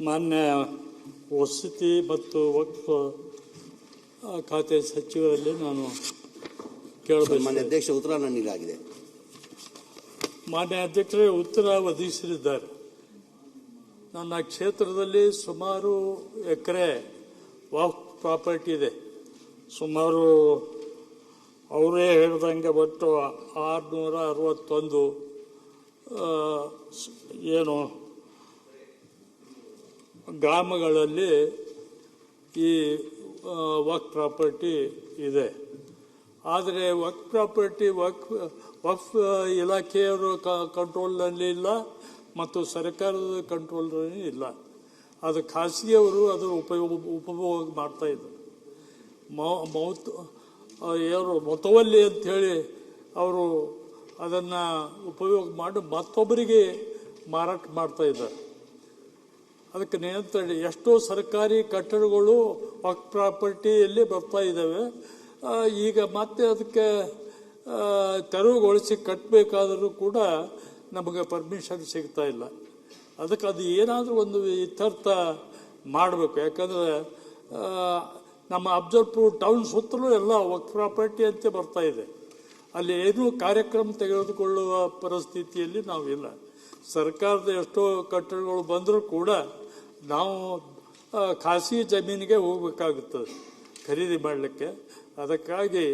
ಮಾನ್ಯ ವಸತಿ ಮತ್ತು ವಕ್ಫ್ ಖಾತೆ ಸಚಿವರಲ್ಲಿ ನಾನು ಕೇಳಬೇಕು. ಮಾನ್ಯ ಅಧ್ಯಕ್ಷ, ಉತ್ತರ ನನಗಾಗಿದೆ. ಮಾನ್ಯ ಅಧ್ಯಕ್ಷರೇ, ಉತ್ತರ ಒದಗಿಸಲಿದ್ದಾರೆ. ನನ್ನ ಕ್ಷೇತ್ರದಲ್ಲಿ ಸುಮಾರು ಎಕರೆ ವಕ್ಫ್ ಪ್ರಾಪರ್ಟಿ ಇದೆ. ಸುಮಾರು ಅವರೇ ಹೇಳಿದಂಗೆ ಒಟ್ಟು 661 ಏನು ಗ್ರಾಮಗಳಲ್ಲಿ ಈ ವಕ್ಫ್ ಪ್ರಾಪರ್ಟಿ ಇದೆ. ಆದರೆ ವಕ್ಫ್ ಪ್ರಾಪರ್ಟಿ ವಕ್ಫ್ ಇಲಾಖೆಯವರು ಕಂಟ್ರೋಲ್ನಲ್ಲಿ ಇಲ್ಲ ಮತ್ತು ಸರ್ಕಾರದ ಕಂಟ್ರೋಲ್ನಲ್ಲಿ ಇಲ್ಲ. ಅದು ಖಾಸಗಿಯವರು ಅದರ ಉಪಭೋಗ ಮಾಡ್ತಾ ಇದ್ದಾರೆ. ಮೊತ್ತವಲ್ಲಿ ಅಂಥೇಳಿ ಅವರು ಅದನ್ನು ಉಪಯೋಗ ಮಾಡಿ ಮತ್ತೊಬ್ಬರಿಗೆ ಮಾರಾಟ ಮಾಡ್ತಾ ಇದ್ದಾರೆ. ಅದಕ್ಕೆ ನಿಯಂತ್ರಣ ಎಷ್ಟೋ ಸರ್ಕಾರಿ ಕಟ್ಟಡಗಳು ವಕ್ಫ್ ಪ್ರಾಪರ್ಟಿಯಲ್ಲಿ ಬರ್ತಾ ಇದ್ದಾವೆ. ಈಗ ಮತ್ತೆ ಅದಕ್ಕೆ ತೆರವುಗೊಳಿಸಿ ಕಟ್ಟಬೇಕಾದರೂ ಕೂಡ ನಮಗೆ ಪರ್ಮಿಷನ್ ಸಿಗ್ತಾ ಇಲ್ಲ. ಅದಕ್ಕೆ ಅದು ಏನಾದರೂ ಒಂದು ಇತ್ಯರ್ಥ ಮಾಡಬೇಕು. ಯಾಕಂದರೆ ನಮ್ಮ ಅಫ್ಜಲ್ಪುರ ಟೌನ್ ಸುತ್ತಲೂ ಎಲ್ಲ ವಕ್ಫ್ ಪ್ರಾಪರ್ಟಿ ಅಂತ ಬರ್ತಾ ಇದೆ. ಅಲ್ಲಿ ಏನೂ ಕಾರ್ಯಕ್ರಮ ತೆಗೆದುಕೊಳ್ಳುವ ಪರಿಸ್ಥಿತಿಯಲ್ಲಿ ನಾವಿಲ್ಲ. ಸರ್ಕಾರದ ಎಷ್ಟೋ ಕಟ್ಟಡಗಳು ಬಂದರೂ ಕೂಡ ನಾವು ಖಾಸಗಿ ಜಮೀನಿಗೆ ಹೋಗಬೇಕಾಗುತ್ತದೆ ಖರೀದಿ ಮಾಡಲಿಕ್ಕೆ. ಅದಕ್ಕಾಗಿ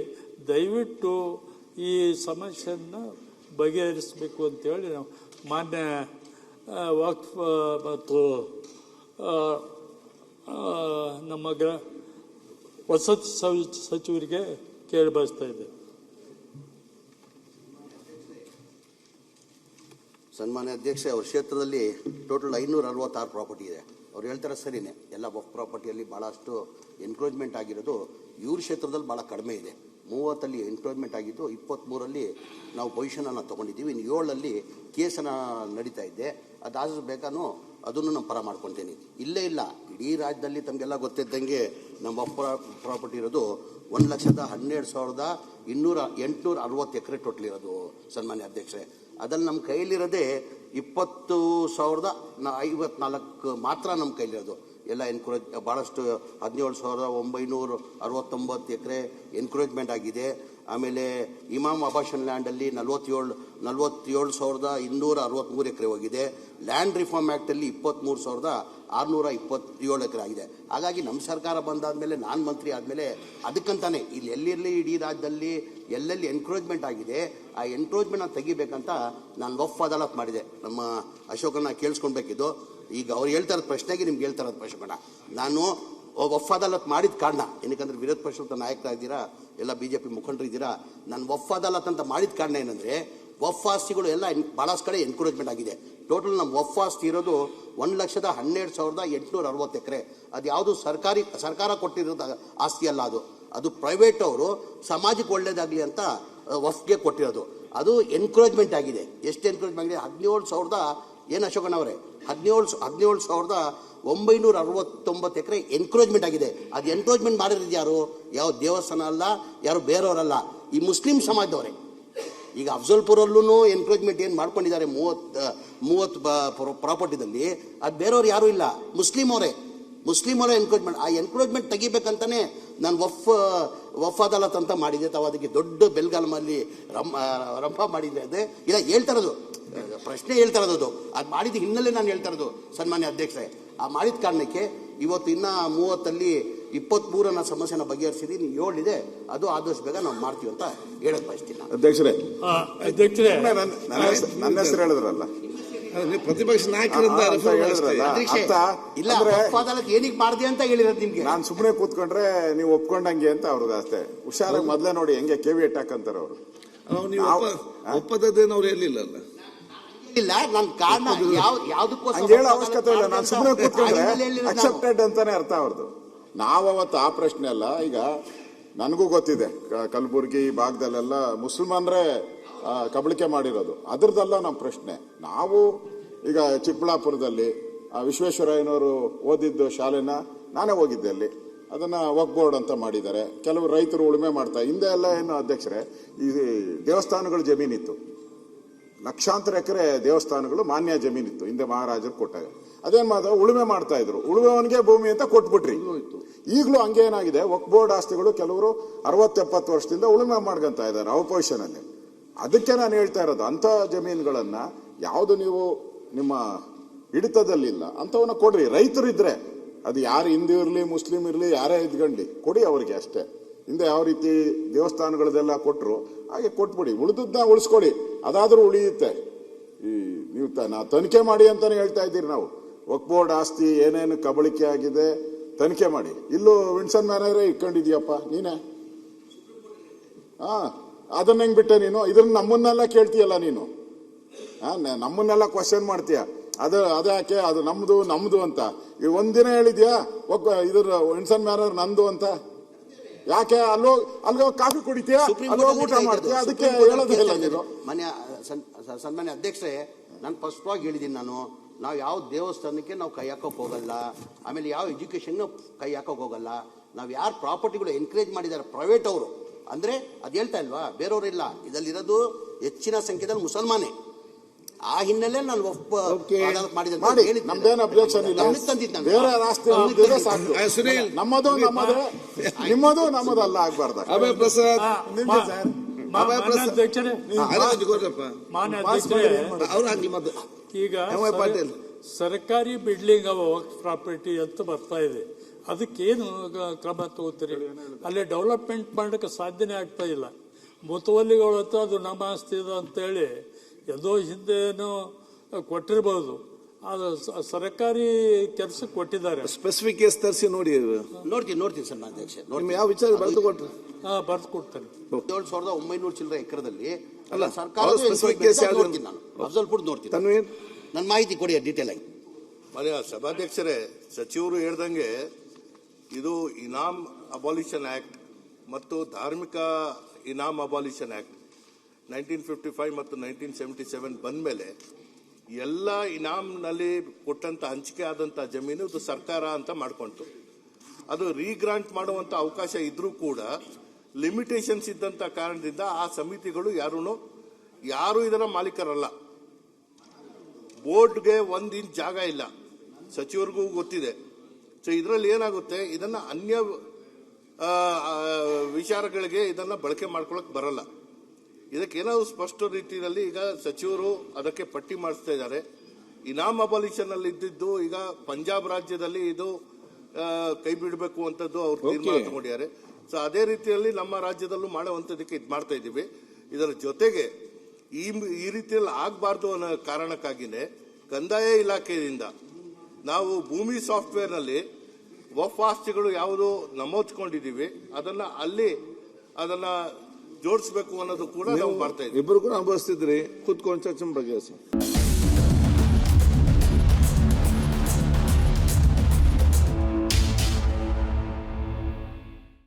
ದಯವಿಟ್ಟು ಈ ಸಮಸ್ಯೆಯನ್ನು ಬಗೆಹರಿಸಬೇಕು ಅಂತೇಳಿ ನಾವು ಮಾನ್ಯ ವಕ್ಫ್ ಮತ್ತು ನಮ್ಮ ವಸತಿ ಸಚಿವರಿಗೆ ಕೇಳಿ ಬಯಸ್ತಾ ಇದ್ದೆ. ಸನ್ಮಾನ್ಯ ಅಧ್ಯಕ್ಷ, ಅವ್ರ ಕ್ಷೇತ್ರದಲ್ಲಿ ಟೋಟಲ್ 566 ಪ್ರಾಪರ್ಟಿ ಇದೆ. ಅವ್ರು ಹೇಳ್ತಾರೆ ಸರಿನೇ, ಎಲ್ಲ ವಕ್ಫ್ ಪ್ರಾಪರ್ಟಿಯಲ್ಲಿ ಭಾಳಷ್ಟು ಎನ್ಕ್ರೋಚ್ಮೆಂಟ್ ಆಗಿರೋದು ಇವ್ರ ಕ್ಷೇತ್ರದಲ್ಲಿ ಭಾಳ ಕಡಿಮೆ ಇದೆ. 30 ಎನ್ಕ್ರೋಚ್ಮೆಂಟ್ ಆಗಿದ್ದು, 23 ನಾವು ಪೊಸಿಷನನ್ನು ತೊಗೊಂಡಿದ್ದೀವಿ. ಇನ್ನು 7 ಕೇಸನ್ನು ನಡೀತಾ ಇದೆ. ಅದಾದ್ರೂ ಬೇಕಾನು ಅದನ್ನು ನಾನು ಪರ ಮಾಡ್ಕೊತೀನಿ. ಇಲ್ಲೇ ಇಲ್ಲ, ಇಡೀ ರಾಜ್ಯದಲ್ಲಿ ತಮಗೆಲ್ಲ ಗೊತ್ತಿದ್ದಂಗೆ ನಮ್ಮ ವಕ್ಫ್ ಪ್ರಾಪರ್ಟಿ ಇರೋದು 1,12,860 ಎಕರೆ ಟೋಟಲ್ ಇರೋದು ಸನ್ಮಾನ್ಯ ಅಧ್ಯಕ್ಷರೇ. ಅದ್ರಲ್ಲಿ ನಮ್ಮ ಕೈಲಿರೋದೇ 20,054 ಮಾತ್ರ ನಮ್ಮ ಕೈಲಿರೋದು. ಎಲ್ಲ ಭಾಳಷ್ಟು 17,969 ಎಕರೆ ಎನ್ಕ್ರೋಚ್ಮೆಂಟ್ ಆಗಿದೆ. ಆಮೇಲೆ ಇಮಾಮ್ ಅಬಾಷನ್ ಲ್ಯಾಂಡಲ್ಲಿ 47,263 ಎಕರೆ ಹೋಗಿದೆ. ಲ್ಯಾಂಡ್ ರಿಫಾರ್ಮ್ ಆ್ಯಕ್ಟಲ್ಲಿ 23,627 ಎಕರೆ ಆಗಿದೆ. ಹಾಗಾಗಿ ನಮ್ಮ ಸರ್ಕಾರ ಬಂದಾದಮೇಲೆ, ನಾನು ಮಂತ್ರಿ ಆದಮೇಲೆ ಅದಕ್ಕಂತಾನೆ ಇಲ್ಲಿ ಎಲ್ಲಿರಲಿ ಇಡೀ ರಾಜ್ಯದಲ್ಲಿ ಎಲ್ಲೆಲ್ಲಿ ಎನ್ಕ್ರೋಚ್ಮೆಂಟ್ ಆಗಿದೆ ಆ ಎನ್ಕ್ರೋಚ್ಮೆಂಟ್ನ ತೆಗಿಬೇಕಂತ ನಾನು ವಕ್ಫ್ ಅದಾಲತ್ ಮಾಡಿದೆ. ನಮ್ಮ ಅಶೋಕನ ಕೇಳಿಸ್ಕೊಳ್ಬೇಕಿದ್ದು. ಈಗ ಅವ್ರು ಹೇಳ್ತಾ ಇರೋದು ಪ್ರಶ್ನೆಗೆ ನಿಮ್ಗೆ ಹೇಳ್ತಾ ಇರೋದು ಅಶೋಕಣ್ಣ, ನಾನು ವಕ್ಫ್ ಅದಾಲತ್ ಮಾಡಿದ ಕಾರಣ ಏನಕ್ಕಂದ್ರೆ ವಿರೋಧ ಪಕ್ಷದ ನಾಯಕರಾಗಿದ್ದೀರಾ, ಎಲ್ಲ BJP ಮುಖಂಡರು ಇದ್ದೀರಾ. ನಾನು ವಕ್ಫ್ ಅದಾಲತ್ ಅಂತ ಮಾಡಿದ ಕಾರಣ ಏನಂದರೆ ವಕ್ಫ್ ಆಸ್ತಿಗಳು ಎಲ್ಲ ಭಾಳಷ್ಟು ಕಡೆ ಎನ್ಕ್ರೋಚ್ಮೆಂಟ್ ಆಗಿದೆ. ಟೋಟಲ್ ನಮ್ಮ ವಕ್ಫ್ ಆಸ್ತಿ ಇರೋದು 1,12,860 ಎಕರೆ. ಅದು ಯಾವುದು ಸರ್ಕಾರ ಕೊಟ್ಟಿರೋದು ಆಸ್ತಿ ಅಲ್ಲ, ಅದು ಪ್ರೈವೇಟ್ ಅವರು ಸಮಾಜಕ್ಕೆ ಒಳ್ಳೇದಾಗಲಿ ಅಂತ ವಕ್ಫ್ಗೆ ಕೊಟ್ಟಿರೋದು. ಅದು ಎನ್ಕ್ರೋಚ್ಮೆಂಟ್ ಆಗಿದೆ. ಎಷ್ಟು ಎನ್ಕ್ರೋಚ್ಮೆಂಟ್ ಆಗಿದೆ? 17,000 ಏನು ಅಶೋಕಣ್ಣವರೇ, 17,969 ಎಕರೆ ಎನ್ಕ್ರೋಚ್ಮೆಂಟ್ ಆಗಿದೆ. ಅದು ಎನ್ಕ್ರೋಚ್ಮೆಂಟ್ ಮಾಡಿರೋದು ಯಾರು? ಯಾವ ದೇವಸ್ಥಾನ ಅಲ್ಲ, ಯಾರು ಬೇರೆಯವರಲ್ಲ, ಈ ಮುಸ್ಲಿಂ ಸಮಾಜದವರೇ. ಈಗ ಅಫ್ಜಲ್ಪುರಲ್ಲೂ ಎನ್ಕ್ರೋಚ್ಮೆಂಟ್ ಏನು ಮಾಡ್ಕೊಂಡಿದ್ದಾರೆ 30 ಪ್ರಾಪರ್ಟಿದಲ್ಲಿ, ಅದು ಬೇರೆಯವ್ರು ಯಾರೂ ಇಲ್ಲ, ಮುಸ್ಲಿಂ ಅವರೇ ಎನ್ಕ್ರೋಚ್ಮೆಂಟ್. ಆ ಎನ್ಕ್ರೋಚ್ಮೆಂಟ್ ತೆಗಿಬೇಕಂತಾನೆ ನಾನು ವಕ್ಫ್ ಅದಾಲತ್ ಅಂತ ಮಾಡಿದ್ದೆ. ತಾವು ಅದಕ್ಕೆ ದೊಡ್ಡ ಬೆಲ್ಗಾಲಮಲ್ಲಿ ರಂಪ ಮಾಡಿದ್ದೆ. ಅದೇ ಇಲ್ಲ ಹೇಳ್ತಾ ಇರೋದು, ಪ್ರಶ್ನೆ ಹೇಳ್ತಾ ಇರೋದು, ಅದು ಮಾಡಿದ ಹಿನ್ನೆಲೆ ನಾನು ಹೇಳ್ತಾ ಇರೋದು ಸನ್ಮಾನ್ಯ ಅಧ್ಯಕ್ಷರೇ. ಆ ಮಾಡಿದ ಕಾರಣಕ್ಕೆ ಇವತ್ತು ಇನ್ನು 30 23 ಸಮಸ್ಯೆನ ಬಗೆಹರಿಸಿದೀನಿ. 7 ಇದೆ, ಅದು ಆದಷ್ಟು ಬೇಗ ನಾವು ಮಾಡ್ತೀವಿ ಅಂತ ಹೇಳಕ್ ಬಯಸ್ತೀನಿ. ಅಧ್ಯಕ್ಷರೇ ನನ್ನ ಹೆಸರು ಹೇಳಿದ್ರಲ್ಲ, ಪ್ರತಿಪಕ್ಷ ನಾಯಕರಿಂದ ಏನಿಗೆ ಮಾಡಿದೆ ಅಂತ ಹೇಳಿರೋದು ನಿಮ್ಗೆ. ನಾನು ಸುಮ್ಮನೆ ಕೂತ್ಕೊಂಡ್ರೆ ನೀವು ಒಪ್ಕೊಂಡಂಗೆ ಅಂತ ಅವ್ರದ್ದು ಅಷ್ಟೇ. ಹುಷಾರಾಗಿ ಮೊದಲೇ ನೋಡಿ ಹೆಂಗೆ KVT ಹಾಕಂತಾರ ಅವರು. ಒಪ್ಪದೇನು ಅವ್ರು ಹೇಳಿಲ್ಲ ಇಲ್ಲ, ನನ್ನ ಕಾರಣ ಯಾವ್ದಕ್ಕೋಸ್ಕರ ಹೇಳೋ ಅವಶ್ಯಕತೆ ಇಲ್ಲ. ನಾನು ಸುಮ್ಮನೆ ಕೂತ್ಕೊಂಡ್ರೆ ಅಕ್ಸೆಪ್ಟೆಡ್ ಅಂತಾನೆ ಅರ್ಥ ಅವ್ರದ್ದು. ನಾವತ್ತು ಆ ಪ್ರಶ್ನೆ ಅಲ್ಲ. ಈಗ ನನಗೂ ಗೊತ್ತಿದೆ, ಕಲಬುರಗಿ ಭಾಗದಲ್ಲೆಲ್ಲ ಮುಸಲ್ಮಾನ್ರೆ ಕಬಳಿಕೆ ಮಾಡಿರೋದು, ಅದ್ರದ್ದಲ್ಲ ನಮ್ಮ ಪ್ರಶ್ನೆ. ನಾವು ಈಗ ಚಿಕ್ಕಬಳ್ಳಾಪುರದಲ್ಲಿ ವಿಶ್ವೇಶ್ವರಯ್ಯನವರು ಓದಿದ್ದು ಶಾಲೆನ ನಾನೇ ಹೋಗಿದ್ದೆ. ಅಲ್ಲಿ ಅದನ್ನ ವಕ್ಫ್ ಬೋರ್ಡ್ ಅಂತ ಮಾಡಿದ್ದಾರೆ. ಕೆಲವು ರೈತರು ಉಳುಮೆ ಮಾಡ್ತಾರೆ. ಹಿಂದೆ ಎಲ್ಲ ಏನು ಅಧ್ಯಕ್ಷರೇ, ಈ ದೇವಸ್ಥಾನಗಳು ಜಮೀನಿತ್ತು, ಲಕ್ಷಾಂತರ ಎಕರೆ ದೇವಸ್ಥಾನಗಳು ಮಾನ್ಯ ಜಮೀನಿತ್ತು ಹಿಂದೆ ಮಹಾರಾಜರು ಕೊಟ್ಟಾಗ. ಅದೇನ್ ಮಾಡ್ತಾರೆ, ಉಳುಮೆ ಮಾಡ್ತಾ ಇದ್ರು, ಉಳುಮೆವನಿಗೆ ಭೂಮಿ ಅಂತ ಕೊಟ್ಬಿಟ್ರಿ. ಈಗಲೂ ಹಂಗೆ ಏನಾಗಿದೆ, ವಕ್ಫ್ ಬೋರ್ಡ್ ಆಸ್ತಿಗಳು ಕೆಲವರು 60-70 ವರ್ಷದಿಂದ ಉಳುಮೆ ಮಾಡ್ಕೊಂತ ಇದ್ದಾರೆ ಅಪೋಸಿಷನ್ ಅಲ್ಲಿ. ಅದಕ್ಕೆ ನಾನು ಹೇಳ್ತಾ ಇರೋದು, ಅಂತ ಜಮೀನುಗಳನ್ನ ಯಾವುದು ನೀವು ನಿಮ್ಮ ಹಿಡಿತದಲ್ಲಿಲ್ಲ ಅಂತವನ್ನ ಕೊಡ್ರಿ. ರೈತರು ಇದ್ರೆ ಅದು ಯಾರು ಹಿಂದೂ ಇರಲಿ ಮುಸ್ಲಿಂ ಇರಲಿ ಯಾರೇ ಇದ್ಕೊಂಡಿ ಕೊಡಿ ಅವ್ರಿಗೆ ಅಷ್ಟೇ. ಹಿಂದೆ ಯಾವ ರೀತಿ ದೇವಸ್ಥಾನಗಳದೆಲ್ಲ ಕೊಟ್ಟರು ಹಾಗೆ ಕೊಟ್ಬಿಡಿ, ಉಳಿದನ್ನ ಉಳಿಸ್ಕೊಡಿ, ಅದಾದ್ರೂ ಉಳಿಯುತ್ತೆ. ಈ ನೀವು ತನಿಖೆ ಮಾಡಿ ಅಂತಾನೆ ಹೇಳ್ತಾ ಇದ್ದೀರಿ ನಾವು. ವಕ್ಫ್ ಬೋರ್ಡ್ ಆಸ್ತಿ ಏನೇನು ಕಬಳಿಕೆ ಆಗಿದೆ ತನಿಖೆ ಮಾಡಿ. ಇಲ್ಲೂ ವಿನ್ಸನ್ ಮ್ಯಾನರೇ ಇಟ್ಕೊಂಡಿದ್ಯಪ್ಪ ನೀನೆ. ಅದನ್ನ ಹೆಂಗ್ ಬಿಟ್ಟೆ ನೀನು? ಇದನ್ನ ನಮ್ಮನ್ನೆಲ್ಲ ಕೇಳ್ತೀಯಲ್ಲ ನೀನು, ನಮ್ಮನ್ನೆಲ್ಲ ಕ್ವಶನ್ ಮಾಡ್ತೀಯ. ಅದ್ಯಾಕೆ ಅದು ನಮ್ದು ಅಂತ ಈ ಒಂದಿನ ಹೇಳಿದ್ಯಾ ಇದ್ರ ವಿನ್ಸನ್ ಮ್ಯಾನರ್ ನಂದು ಅಂತ? ಯಾಕೆ ಅಲ್ಲೋ ಕಾಫಿ ಕುಡಿತೀಯ, ಅಲ್ಲೋ ಊಟ ಮಾಡ್ತೀಯ, ಅದಕ್ಕೆ ಹೇಳೋದಿಲ್ಲ ನೀನು. ಸನ್ಮಾನ್ಯ ಅಧ್ಯಕ್ಷರೇ, ನಾನು ಸ್ಪಷ್ಟವಾಗಿ ಹೇಳಿದ್ದೀನಿ, ನಾವು ಯಾವ ದೇವಸ್ಥಾನಕ್ಕೆ ನಾವು ಕೈ ಹಾಕೋಕೆ ಹೋಗಲ್ಲ, ಆಮೇಲೆ ಯಾವ ಎಜುಕೇಶನ್ ಕೈ ಹಾಕೋಕೆ ಹೋಗಲ್ಲ. ನಾವು ಯಾರು ಪ್ರಾಪರ್ಟಿಗಳು ಎನ್ಕರೇಜ್ ಮಾಡಿದ್ದಾರೆ ಪ್ರೈವೇಟ್ ಅವರು, ಅಂದ್ರೆ ಅದು ಹೇಳ್ತಾ ಇಲ್ವಾ, ಬೇರೆಯವರಿಲ್ಲ, ಇದರಲ್ಲಿರೋದು ಹೆಚ್ಚಿನ ಸಂಖ್ಯೆಯಲ್ಲಿ ಮುಸಲ್ಮಾನೇ. ಆ ಹಿನ್ನೆಲೆ ನಾನು ನಮ್ದೇನು ಅಬ್ಜೆಕ್ಷನ್ ಇಲ್ಲ. ಬೇರೆ ರಾಷ್ಟ್ರ ಸಾಕು, ನಮ್ಮದು ನಮ್ಮದಲ್ಲ ಆಗ್ಬಾರ್ದು. ಅಭಯ ಪ್ರಸಾದ್ ಈಗ ಸರ್ಕಾರಿ ಬಿಲ್ಡಿಂಗ್ ವಕ್ಫ್ ಪ್ರಾಪರ್ಟಿ ಅಂತ ಬರ್ತಾ ಇದೆ, ಅದಕ್ಕೇನು ಕ್ರಮ ತಗೋತೀರಿ? ಅಲ್ಲಿ ಡೆವಲಪ್ಮೆಂಟ್ ಮಾಡಕ್ಕೆ ಸಾಧ್ಯನೇ ಆಗ್ತಾ ಇಲ್ಲ. ಮುತುವಲ್ಲಿಗಳು ಹತ್ರ ಅದು ನಮ್ಮ ಆಸ್ತಿ ಇದೆ ಅಂತೇಳಿ ಎಲ್ಲೋ ಹಿಂದೇನು ಕೊಟ್ಟಿರ್ಬೋದು, ಅದು ಸರ್ಕಾರಿ ಕೆಲಸಕ್ಕೆ ಕೊಟ್ಟಿದ್ದಾರೆ. ಸ್ಪೆಸಿಫಿಕ್ ಕೇಸ್ ತರಿಸಿ ನೋಡ್ತೀನಿ ಸರ್. ನಾನು ಅಧ್ಯಕ್ಷ ಯಾವ ವಿಚಾರ ಬರೆದು ಕೊಟ್ರು? ಬರ್ದು ಕೊಡ್ತೇನೆ. 7,900 ಚಿಲ್ಲರೆ ಎಕರೆದಲ್ಲಿ ಅಲ್ಲ, ಸರ್ಕಾರ ಅಫ್ಜಲ್ಪುರ್ ನೋಡ್ತೀನಿ. ನನ್ನ ಮಾಹಿತಿ ಕೊಡಿ ಡೀಟೇಲ್ ಆಗಿ. ಮಾನ್ಯ ಸಭಾಧ್ಯಕ್ಷರೇ, ಸಚಿವರು ಹೇಳ್ದಂಗೆ ಇದು ಇನಾಮ್ ಅಬಾಲಿಷನ್ ಆಕ್ಟ್ ಮತ್ತು ಧಾರ್ಮಿಕ ಇನಾಮ್ ಅಬಾಲಿಷನ್ ಆಕ್ಟ್ 1955 ಮತ್ತು 1977 ಬಂದ ಮೇಲೆ ಎಲ್ಲ ಇನಾಮ್ನಲ್ಲಿ ಕೊಟ್ಟಂತ ಹಂಚಿಕೆ ಆದಂತ ಜಮೀನು ಇದು ಸರ್ಕಾರ ಅಂತ ಮಾಡ್ಕೊಂತು. ಅದು ರೀಗ್ರಾಂಟ್ ಮಾಡುವಂತ ಅವಕಾಶ ಇದ್ರೂ ಕೂಡ ಲಿಮಿಟೇಷನ್ಸ್ ಇದ್ದಂತ ಕಾರಣದಿಂದ ಆ ಸಮಿತಿಗಳು ಯಾರು ಇದರ ಮಾಲೀಕರಲ್ಲ. ಬೋರ್ಡ್ಗೆ 1 ಇಂಚ್ ಜಾಗ ಇಲ್ಲ, ಸಚಿವರಿಗೂ ಗೊತ್ತಿದೆ. ಸೊ ಇದರಲ್ಲಿ ಏನಾಗುತ್ತೆ, ಇದನ್ನ ಅನ್ಯ ವಿಚಾರಗಳಿಗೆ ಇದನ್ನ ಬಳಕೆ ಮಾಡ್ಕೊಳಕ್ ಬರಲ್ಲ. ಇದಕ್ಕೇನಾದ್ರು ಸ್ಪಷ್ಟ ರೀತಿಯಲ್ಲಿ ಈಗ ಸಚಿವರು ಅದಕ್ಕೆ ಪಟ್ಟಿ ಮಾಡಿಸ್ತಾ ಇದ್ದಾರೆ. ಇನಾಮ್ ಅಬಾಲಿಷನ್ ಅಲ್ಲಿ ಇದ್ದಿದ್ದು ಈಗ ಪಂಜಾಬ್ ರಾಜ್ಯದಲ್ಲಿ ಇದು ಕೈ ಬಿಡಬೇಕು ಅಂತದ್ದು ಅವ್ರು ತೀರ್ಮಾನ ತಗೊಂಡಿದ್ದಾರೆ. ಸೊ ಅದೇ ರೀತಿಯಲ್ಲಿ ನಮ್ಮ ರಾಜ್ಯದಲ್ಲೂ ಮಾಡುವಂತದಕ್ಕೆ ಇದು ಮಾಡ್ತಾ ಇದ್ದೀವಿ. ಇದರ ಜೊತೆಗೆ ಈ ರೀತಿಯಲ್ಲಿ ಆಗಬಾರ್ದು ಅನ್ನೋ ಕಾರಣಕ್ಕಾಗಿನೇ ಕಂದಾಯ ಇಲಾಖೆಯಿಂದ ನಾವು ಭೂಮಿ ಸಾಫ್ಟ್ವೇರ್ ನಲ್ಲಿ ವಕ್ಫ್ ಆಸ್ತಿಗಳು ಯಾವುದು ನಮೂದಿಸಿಕೊಂಡಿದ್ದೀವಿ ಅದನ್ನ ಜೋಡಿಸಬೇಕು ಅನ್ನೋದು ಕೂಡ ನಾವು ಮಾಡ್ತಾ ಇದ್ದೀವಿ. ಇಬ್ಬರು ಕೂಡ ಅನುಭವಿಸ್ತಿದ್ರಿ, ಕೂತ್ಕೊಂಡು ಚರ್ಚೆ ಬಗೆಹರಿಸಿ.